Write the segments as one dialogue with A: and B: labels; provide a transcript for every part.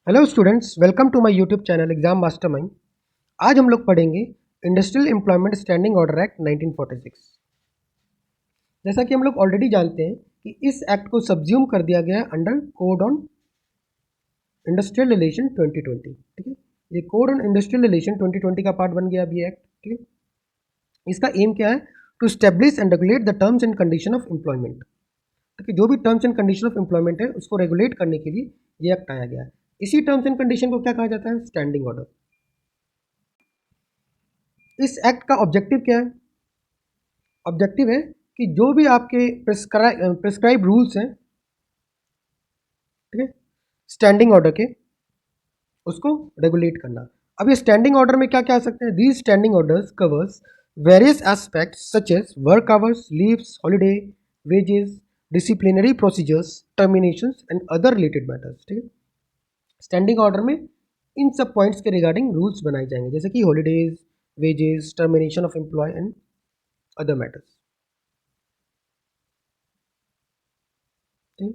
A: Hello students, welcome to my YouTube channel exam mastermind. आज हम लोग पढ़ेंगे industrial employment standing order act 1946। जैसा कि हम लोग ऑलरेडी जानते हैं कि इस एक्ट को सब्ज्यूम कर दिया गया है under code on industrial relation 2020। ठीक है, ये कोड ऑन इंडस्ट्रियल रिलेशन 2020 का पार्ट बन गया अभी एक्ट। ठीक है, इसका एम क्या है? To establish and regulate the terms and condition of employment. ठीक है, जो भी terms and condition of employment है उसको रेगुलेट करने के लिए ये एक्ट आया गया है। इसी टर्म्स एंड कंडीशन को क्या कहा जाता है? Standing order. इस एक्ट का ऑब्जेक्टिव क्या है? ऑब्जेक्टिव है कि जो भी आपके प्रिस्क्राइब रूल्स हैं, ठीक है, स्टैंडिंग ऑर्डर के, उसको रेगुलेट करना। अब ये स्टैंडिंग ऑर्डर में क्या क्या आ सकते हैं? These standing orders covers various aspects such as work hours, leaves, holiday, wages, disciplinary procedures, terminations and other related matters. ठीक है, स्टैंडिंग ऑर्डर में इन सब पॉइंट्स के रिगार्डिंग रूल्स बनाए जाएंगे, जैसे कि holidays, wages, termination of employ and other matters. ठीक है,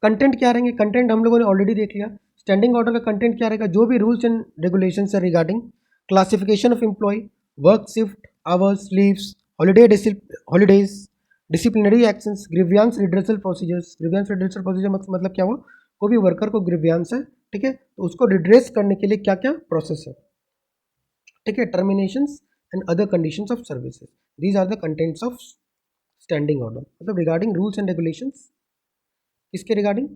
A: कंटेंट क्या रहेंगे? कंटेंट हम लोगों ने ऑलरेडी देख लिया। स्टैंडिंग ऑर्डर का कंटेंट क्या रहेगा? जो भी रूल्स एंड रेगुलेशंस है regarding classification of employ, work shift, hours, leaves, holidays, disciplinary actions, grievance redressal procedures. Grievance redressal procedure मतलब क्या हुआ? कोई भी वर्कर को ग्रीवियंस है, ठीक है, तो उसको रिड्रेस करने के लिए क्या क्या प्रोसेस है। ठीक है, terminations and other conditions of services, these are the contents of standing order. मतलब रिगार्डिंग रूल्स एंड रेगुलेशंस, इसके रिगार्डिंग,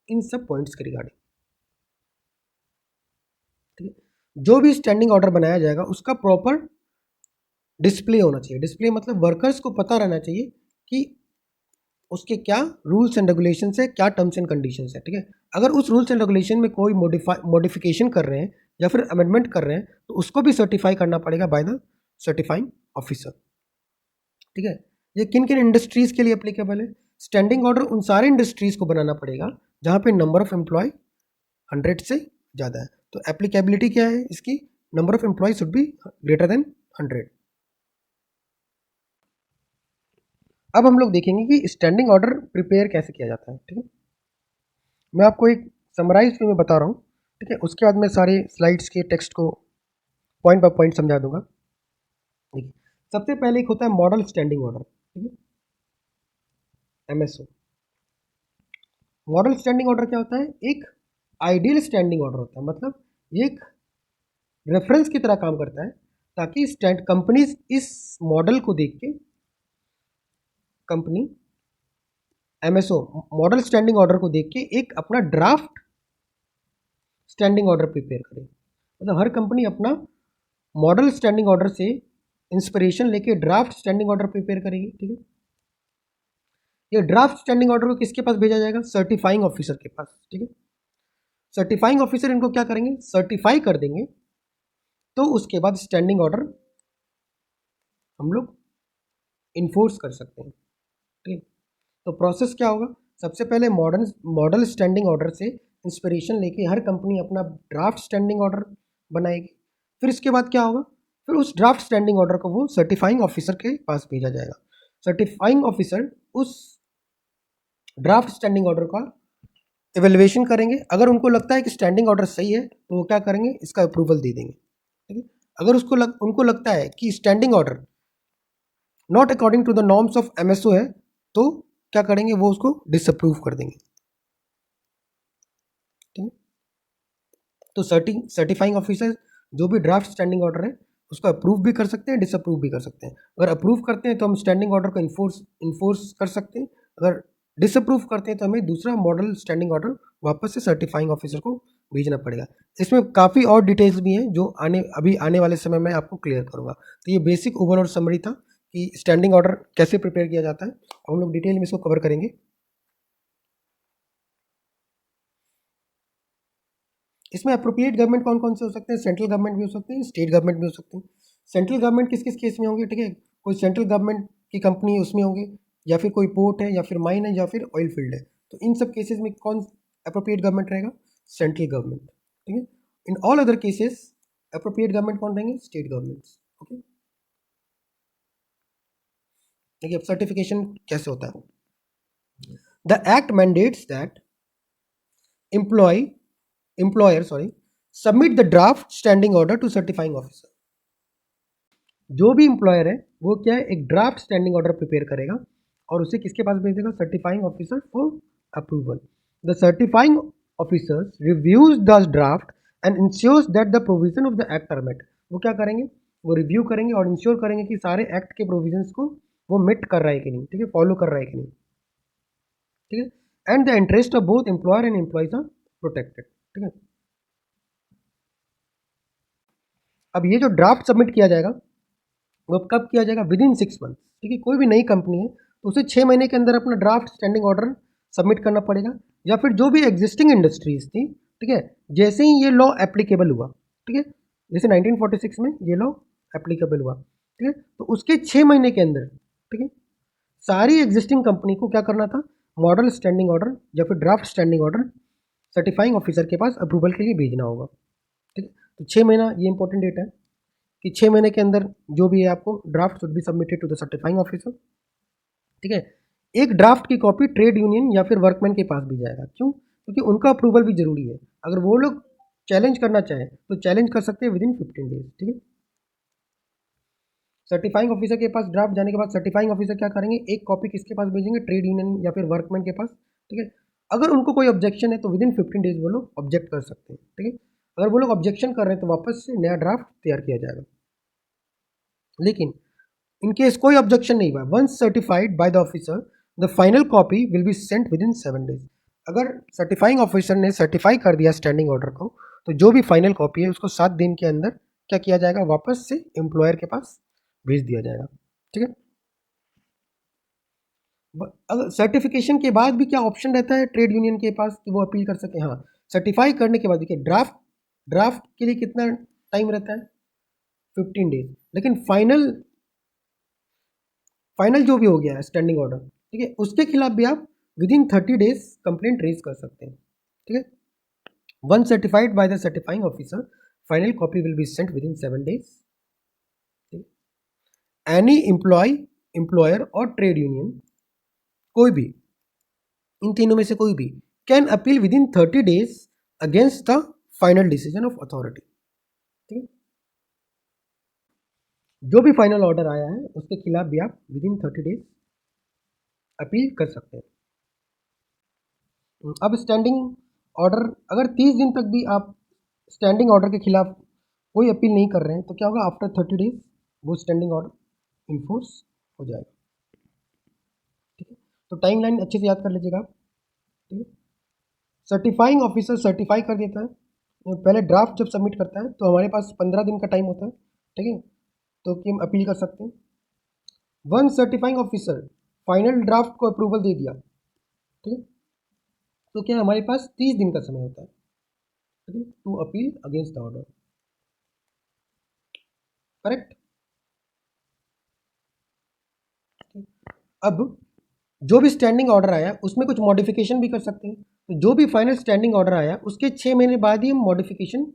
A: इन सब पॉइंट्स के रिगार्डिंग। ठीक है, जो भी स्टैंडिंग ऑर्डर बनाया जाएगा उसका प्रॉपर डिस्प्ले होना चाहिए। डिस्प्ले मतलब वर्कर्स को पता रहना चाहिए कि उसके क्या रूल्स एंड रेगुलेशन है, क्या टर्म्स एंड कंडीशंस है। ठीक है, अगर उस रूल्स एंड रेगुलेशन में कोई मॉडिफिकेशन कर रहे हैं या फिर अमेंडमेंट कर रहे हैं तो उसको भी सर्टिफाई करना पड़ेगा बाय द सर्टिफाइंग ऑफिसर। ठीक है, ये किन किन इंडस्ट्रीज के लिए अप्लीकेबल है? स्टैंडिंग ऑर्डर उन सारे इंडस्ट्रीज को बनाना पड़ेगा जहाँ पे नंबर ऑफ एम्प्लॉय 100 से ज़्यादा है। तो एप्लीकेबिलिटी क्या है इसकी? Number of employ should be greater than 100। अब हम लोग देखेंगे कि स्टैंडिंग ऑर्डर प्रिपेयर कैसे किया जाता है। ठीक है, मैं आपको एक समराइज वे में बता रहा हूँ। ठीक है, उसके बाद मैं सारे स्लाइड्स के टेक्स्ट को पॉइंट बाय पॉइंट समझा दूंगा। देखिए, सबसे पहले एक होता है मॉडल स्टैंडिंग ऑर्डर। ठीक है, एमएसओ। मॉडल स्टैंडिंग ऑर्डर क्या होता है? एक आइडियल स्टैंडिंग ऑर्डर होता है। मतलब ये एक रेफरेंस की तरह काम करता है ताकि स्टैंड कंपनीज इस मॉडल को देख के, company MSO model standing order को देख के एक अपना ड्राफ्ट स्टैंडिंग ऑर्डर प्रिपेयर करे। मतलब हर कंपनी अपना मॉडल स्टैंडिंग ऑर्डर से इंस्पिरेशन लेके ड्राफ्ट स्टैंडिंग ऑर्डर प्रिपेयर करेगी। ठीक है, ये ड्राफ्ट स्टैंडिंग ऑर्डर को किसके पास भेजा जाएगा? सर्टिफाइंग ऑफिसर के पास। ठीक है, सर्टिफाइंग ऑफिसर इनको क्या करेंगे? सर्टिफाई कर देंगे। तो उसके बाद स्टैंडिंग ऑर्डर हम लोग इन्फोर्स कर सकते हैं। ठीक है, तो प्रोसेस क्या होगा? सबसे पहले मॉडल स्टैंडिंग ऑर्डर से इंस्पिरेशन लेके हर कंपनी अपना ड्राफ्ट स्टैंडिंग ऑर्डर बनाएगी। फिर इसके बाद क्या होगा? फिर उस ड्राफ्ट स्टैंडिंग ऑर्डर को वो सर्टिफाइंग ऑफिसर के पास भेजा जाएगा। सर्टिफाइंग ऑफिसर उस ड्राफ्ट स्टैंडिंग ऑर्डर का एवेल्युएशन करेंगे। अगर उनको लगता है कि स्टैंडिंग ऑर्डर सही है तो वो क्या करेंगे? इसका अप्रूवल दे देंगे। ठीक है, अगर उनको लगता है कि standing order not according to the norms of MSO है तो क्या करेंगे? वो उसको डिसअप्रूव कर देंगे। ठीक है, तो सर्टिफाइंग ऑफिसर जो भी ड्राफ्ट स्टैंडिंग ऑर्डर है उसको अप्रूव भी कर सकते हैं, डिसअप्रूव भी कर सकते हैं। अगर अप्रूव करते हैं तो हम स्टैंडिंग ऑर्डर को इन्फोर्स कर सकते हैं। अगर डिसअप्रूव करते हैं तो हमें दूसरा मॉडल स्टैंडिंग ऑर्डर वापस से सर्टिफाइंग ऑफिसर को भेजना पड़ेगा। इसमें काफ़ी और डिटेल्स भी हैं जो अभी आने वाले समय में आपको क्लियर करूँगा। तो ये बेसिक ओवरऑल समरी था कि स्टैंडिंग ऑर्डर कैसे प्रिपेयर किया जाता है। हम लोग डिटेल में इसको कवर करेंगे। इसमें अप्रोप्रिएट गवर्नमेंट कौन कौन से हो सकते हैं? सेंट्रल गवर्नमेंट भी हो सकते हैं, स्टेट गवर्नमेंट भी हो सकते हैं। सेंट्रल गवर्नमेंट किस किस केस में होंगे? ठीक है, कोई सेंट्रल गवर्नमेंट की कंपनी उसमें होंगे, या फिर कोई पोर्ट है, या फिर माइन है, या फिर ऑयल फील्ड है। तो इन सब केसेस में कौन अप्रोप्रिएट गवर्नमेंट रहेगा? Central government. ठीक है, in all other cases appropriate government कौन रहेंगे? State governments. ओके, देखिए अब सर्टिफिकेशन कैसे होता है। The act mandates that employ employer submit the draft standing order to certifying officer. जो भी एम्प्लॉयर है वो क्या है, एक ड्राफ्ट स्टैंडिंग ऑर्डर प्रिपेयर करेगा और उसे किसके पास भेज देगा, certifying officer for approval. The certifying officer reviews the draft and ensures that the provision of the act are met. वो क्या करेंगे, वो रिव्यू करेंगे और इंश्योर करेंगे कि सारे एक्ट के प्रोविजंस को वो मिट कर रहा है कि नहीं, ठीक है, फॉलो कर रहा है कि नहीं, ठीक है। And the interest of both employer and employees are protected, ठीक है। अब ये जो ड्राफ्ट सबमिट किया जाएगा वो कब किया जाएगा, विद इन 6 मंथ, ठीक है। कोई भी नई कंपनी है तो उसे 6 महीने के अंदर अपना ड्राफ्ट स्टैंडिंग ऑर्डर सबमिट करना पड़ेगा, या फिर जो भी एग्जिस्टिंग इंडस्ट्रीज थी, ठीक है, जैसे ही ये लॉ एप्लीकेबल हुआ, ठीक है, जैसे 1946 में ये लॉ एप्लीकेबल हुआ, ठीक है, तो उसके 6 महीने के अंदर, ठीक है, सारी एग्जिस्टिंग कंपनी को क्या करना था, मॉडल स्टैंडिंग ऑर्डर या फिर draft standing order certifying officer के पास अप्रूवल के लिए भेजना होगा, ठीक है। तो 6 महीना ये इंपॉर्टेंट डेट है कि 6 महीने के अंदर जो भी है आपको draft should be submitted to the certifying officer, ठीक है। एक ड्राफ्ट की कॉपी ट्रेड यूनियन या फिर वर्कमैन के पास भी जाएगा, क्यों, क्योंकि उनका अप्रूवल भी जरूरी है। अगर वो लोग चैलेंज करना चाहें तो चैलेंज कर सकते हैं विद इन 15 डेज, ठीक है। सर्टिफाइंग ऑफिसर के पास ड्राफ्ट जाने के बाद सर्टिफाइंग ऑफिसर क्या करेंगे, एक कॉपी किसके पास भेजेंगे, ट्रेड यूनियन या फिर वर्कमैन के पास, ठीक है। अगर उनको कोई ऑब्जेक्शन है तो विद इन 15 डेज वो लोग ऑब्जेक्ट कर सकते हैं, ठीक है। अगर वो लोग ऑब्जेक्शन कर रहे हैं तो वापस से नया ड्राफ्ट तैयार किया जाएगा। लेकिन इन केस कोई ऑब्जेक्शन नहीं हुआ, once certified by the officer the final copy will be sent within 7 days. अगर सर्टिफाइंग ऑफिसर ने सर्टिफाई कर दिया स्टैंडिंग ऑर्डर को, तो जो भी फाइनल कॉपी है उसको 7 दिन के अंदर क्या किया जाएगा, वापस से एम्प्लॉयर के पास भेज दिया जाएगा, ठीक है। अगर सर्टिफिकेशन के बाद भी क्या ऑप्शन रहता है ट्रेड यूनियन के पास कि वो अपील कर सके, हाँ, सर्टिफाई करने के बाद देखिए ड्राफ्ट के लिए कितना टाइम रहता है, 15 डेज, लेकिन फाइनल जो भी हो गया है स्टैंडिंग ऑर्डर, ठीक है, उसके खिलाफ भी आप within 30 days complaint raise कर सकते हैं, ठीक है। One certified by the certifying officer final copy will be sent within 7 days. Any employer और ट्रेड यूनियन, कोई भी इन तीनों में से कोई भी, can appeal within 30 days against the final decision of authority, ठीक है। जो भी फाइनल ऑर्डर आया है उसके खिलाफ भी आप विद इन 30 डेज अपील कर सकते हैं। अब स्टैंडिंग ऑर्डर, अगर 30 दिन तक भी आप स्टैंडिंग ऑर्डर के खिलाफ कोई अपील नहीं कर रहे हैं तो क्या होगा, आफ्टर 30 डेज वो स्टैंडिंग ऑर्डर इन्फोर्स हो जाएगा, ठीक है। तो टाइम लाइन अच्छे से याद कर लीजिएगा आप, ठीक है। सर्टिफाइंग ऑफिसर सर्टिफाई कर देता है, पहले ड्राफ्ट जब सबमिट करता है तो हमारे पास 15 दिन का टाइम होता है, ठीक है, तो कि हम अपील कर सकते हैं। One certifying officer final draft को अप्रूवल दे दिया, ठीक है, तो क्या हमारे पास 30 दिन का समय होता है, ठीक है, to appeal against the order, correct. अब जो भी स्टैंडिंग ऑर्डर आया उसमें कुछ मॉडिफिकेशन भी कर सकते हैं, तो जो भी फाइनल स्टैंडिंग ऑर्डर आया उसके 6 महीने बाद ही हम मॉडिफिकेशन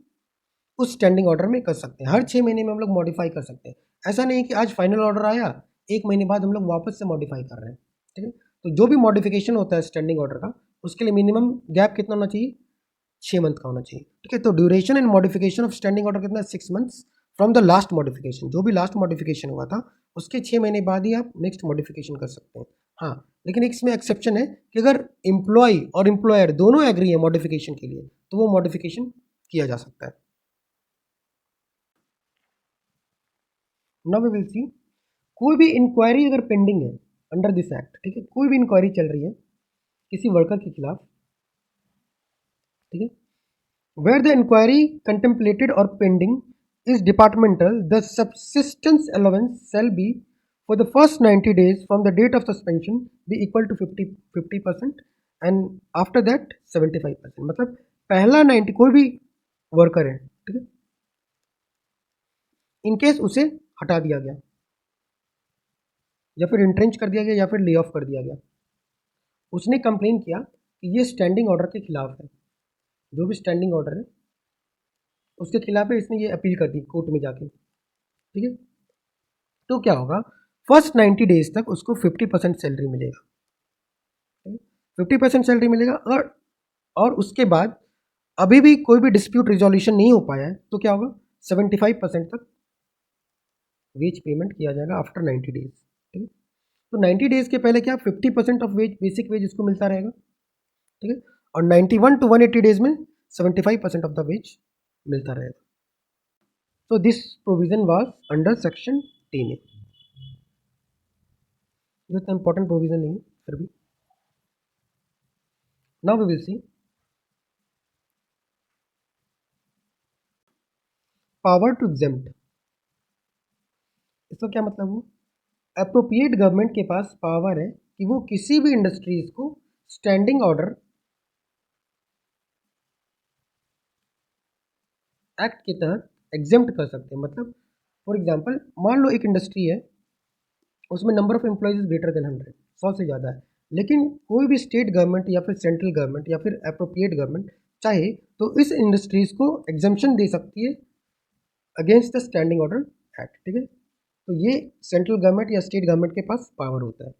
A: उस स्टैंडिंग ऑर्डर में कर सकते हैं। हर 6 महीने में हम लोग मॉडिफाई कर सकते हैं। ऐसा नहीं है कि आज फाइनल ऑर्डर आया 1 महीने बाद हम लोग वापस से मॉडिफाई कर रहे हैं, ठीक है। तो जो भी मॉडिफिकेशन होता है स्टैंडिंग ऑर्डर का उसके लिए मिनिमम गैप कितना होना चाहिए, 6 मंथ का होना चाहिए, ठीक है। तो duration and modification of standing order कितना है, 6 months from the last modification. जो भी लास्ट मॉडिफिकेशन हुआ था उसके 6 महीने बाद ही आप नेक्स्ट मॉडिफिकेशन कर सकते हैं। हाँ, लेकिन इसमें एक्सेप्शन है कि अगर एम्प्लॉय और एम्प्लॉयर दोनों एग्री है मॉडिफिकेशन के लिए तो वो मॉडिफिकेशन किया जा सकता है। नाउ वी विल सी, कोई भी इंक्वायरी अगर पेंडिंग है अंडर दिस एक्ट, ठीक है, कोई भी इंक्वायरी चल रही है किसी वर्कर के खिलाफ, ठीक है, वेयर द इंक्वायरी कंटेम्पलेटेड और pending is departmental, the subsistence allowance shall be for the first 90 days from the date of suspension be equal to 50% and after that 75%। मतलब पहला 90 कोई भी वर्कर है, ठीक है, इनकेस उसे हटा दिया गया या फिर इंट्रेंच कर दिया गया या फिर ले ऑफ कर दिया गया, उसने कंप्लेन किया कि ये स्टैंडिंग ऑर्डर के खिलाफ है, जो भी स्टैंडिंग ऑर्डर है उसके खिलाफ है, इसने ये अपील कर दी कोर्ट में जाके, ठीक है। तो क्या होगा, फर्स्ट 90 डेज तक उसको 50% सैलरी मिलेगा, 50% सैलरी मिलेगा और उसके बाद अभी भी कोई भी डिस्प्यूट रिजोल्यूशन नहीं हो पाया है तो क्या होगा, 75% तक वेज पेमेंट किया जाएगा आफ्टर 90 डेज। ठीक है, तो 90 डेज के पहले क्या 50% ऑफ वेज, बेसिक वेज इसको मिलता रहेगा। ठीक है, और 91 टू 180 डेज में 75% ऑफ द वेज मिलता रहेगा। तो this provision was under section 10A। जो इतना इंपॉर्टेंट प्रोविजन नहीं है फिर भी। Now we will see power to exempt. इसका क्या मतलब हुआ, अप्रोप्रिएट गवर्नमेंट के पास पावर है कि वो किसी भी इंडस्ट्रीज को स्टैंडिंग ऑर्डर एक्ट के तहत एग्जेम्प्ट कर सकते हैं। मतलब फॉर एग्जांपल मान लो एक इंडस्ट्री है, उसमें number of employees is greater than 100, 100 से ज़्यादा है, लेकिन कोई भी स्टेट गवर्नमेंट या फिर सेंट्रल गवर्नमेंट या फिर अप्रोप्रिएट गवर्नमेंट चाहे तो इस इंडस्ट्रीज को एग्जेम्पशन दे सकती है against the standing order act. ठीक है, तो ये सेंट्रल गवर्नमेंट या स्टेट गवर्नमेंट के पास पावर होता है।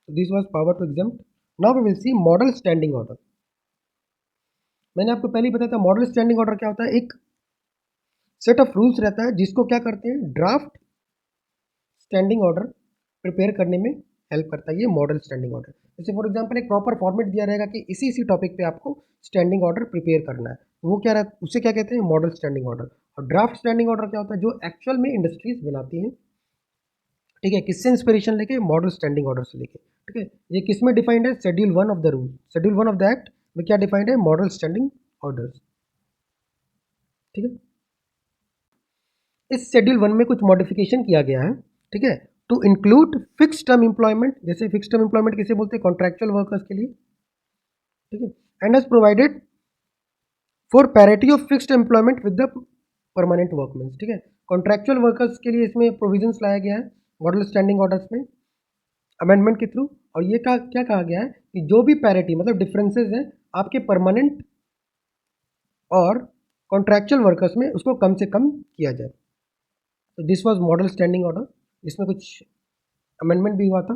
A: This was power to exempt. Now we will see model standing order. मैंने आपको पहले ही बताया था मॉडल स्टैंडिंग ऑर्डर क्या होता है, एक सेट ऑफ रूल्स रहता है जिसको क्या करते हैं, ड्राफ्ट स्टैंडिंग ऑर्डर प्रिपेयर करने में हेल्प करता है ये मॉडल स्टैंडिंग ऑर्डर। जैसे फॉर एग्जांपल एक प्रॉपर फॉर्मेट दिया रहेगा कि इसी टॉपिक पे आपको स्टैंडिंग ऑर्डर प्रिपेयर करना है, तो वो क्या रहता है, उसे क्या कहते हैं, मॉडल स्टैंडिंग ऑर्डर। और ड्राफ्ट स्टैंडिंग ऑर्डर क्या होता है, जो एक्चुअल में इंडस्ट्रीज बनाती हैं। ठीक है, किससे इंस्पिरेशन लेके, मॉडल स्टैंडिंग ऑर्डर से लेके। ठीक है, ये किस में डिफाइंड है, schedule 1 of the rule, schedule 1 of the act में क्या डिफाइंड है, मॉडल स्टैंडिंग ऑर्डर्स। ठीक है, इस शेड्यूल 1 में कुछ मॉडिफिकेशन किया गया है। ठीक है, to include fix term employment, जैसे फिक्स टर्म एम्प्लॉयमेंट किसे बोलते हैं, कॉन्ट्रैक्चुअल वर्कर्स के लिए। ठीक है, and has provided for parity of fixed employment with the permanent workman. ठीक है, कॉन्ट्रैक्चुअल वर्कर्स के लिए इसमें प्रोविजंस लाया गया है मॉडल स्टैंडिंग ऑर्डर्स में अमेंडमेंट के थ्रू। और ये क्या कहा गया है कि जो भी पैरिटी मतलब डिफरेंसेस हैं आपके परमानेंट और कॉन्ट्रैक्चुअल वर्कर्स में, उसको कम से कम किया जाए। तो this was model standing order, इसमें कुछ अमेंडमेंट भी हुआ था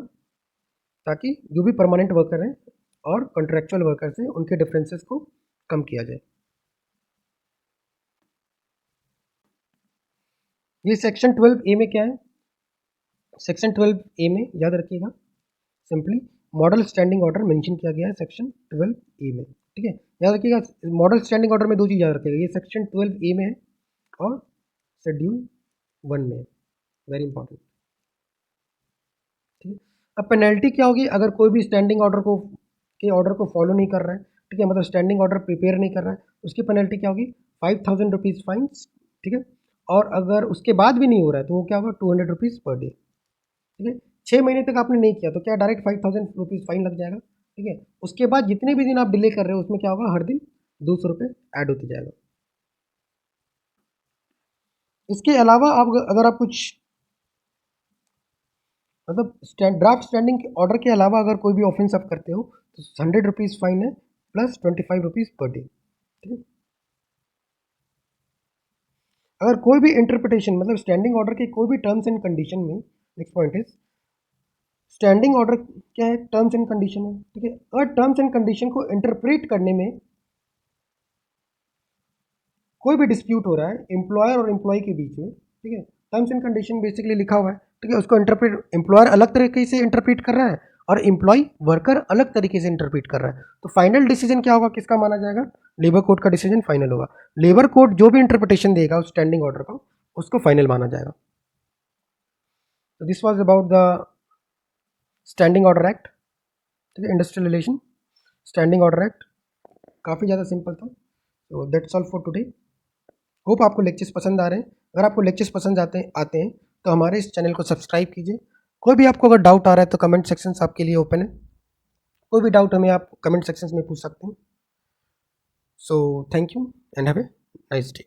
A: ताकि जो भी परमानेंट वर्कर हैं और कॉन्ट्रैक्चुअल वर्कर्स हैं उनके डिफरेंसेस को कम किया जाए। ये सेक्शन 12A में क्या है, सेक्शन 12A में याद रखिएगा simply model standing order mention किया गया है सेक्शन 12A में। ठीक है, याद रखिएगा मॉडल स्टैंडिंग ऑर्डर में दो चीज़ याद रखिएगा, ये सेक्शन 12A में है और शेड्यूल 1 में है, वेरी इंपॉर्टेंट। ठीक है, अब पेनल्टी क्या होगी अगर कोई भी स्टैंडिंग ऑर्डर को फॉलो नहीं कर रहा है। ठीक है, मतलब स्टैंडिंग ऑर्डर प्रिपेयर नहीं कर रहा है, उसकी पेनल्टी क्या होगी, 5000 रुपीज़ फाइन्स। ठीक है, और अगर उसके बाद भी नहीं हो रहा है तो वो क्या होगा, 200 रुपीज़ पर डे। ठीक है, 6 महीने तक आपने नहीं किया तो क्या डायरेक्ट 5000 रुपीज़ फाइन लग जाएगा। ठीक है, उसके बाद जितने भी दिन आप डिले कर रहे हो उसमें क्या होगा, हर दिन 200 रुपये ऐड होते जाएगा। इसके अलावा आप अगर आप कुछ मतलब ड्राफ्ट स्टैंडिंग ऑर्डर के अलावा अगर कोई भी ऑफेंस आप करते हो तो 100 रुपीज़ फाइन है प्लस 25 रुपीज़ पर डे। ठीक है, अगर कोई भी इंटरप्रिटेशन मतलब स्टैंडिंग ऑर्डर के कोई भी टर्म्स एंड कंडीशन में, next point is standing order क्या है, टर्म्स एंड कंडीशन है। ठीक है, अगर टर्म्स एंड कंडीशन को इंटरप्रेट करने में कोई भी डिस्प्यूट हो रहा है एम्प्लॉयर और एम्प्लॉय के बीच में, ठीक है, टर्म्स एंड कंडीशन बेसिकली लिखा हुआ है। ठीक है, उसको इंटरप्रेट एम्प्लॉयर अलग तरीके से इंटरप्रेट कर रहा है और एम्प्लॉय वर्कर अलग तरीके से इंटरप्रेट कर रहा है, तो फाइनल डिसीजन क्या होगा, किसका माना जाएगा, लेबर कोर्ट का डिसीजन फाइनल होगा। लेबर कोर्ट जो भी इंटरप्रिटेशन देगा उस स्टैंडिंग ऑर्डर का उसको फाइनल माना जाएगा। तो this was about the standing order act. ठीक है, industrial relation standing order act काफ़ी ज़्यादा सिंपल था। तो that's all for today. Hope आपको लेक्चर्स पसंद आ रहे हैं। अगर आपको लेक्चर्स पसंद आते हैं तो हमारे इस चैनल को सब्सक्राइब कीजिए। कोई भी आपको अगर डाउट आ रहा है तो कमेंट सेक्शन आपके लिए ओपन है, कोई भी डाउट हमें आप कमेंट सेक्शन में पूछ सकते हैं। So thank you and have a nice day.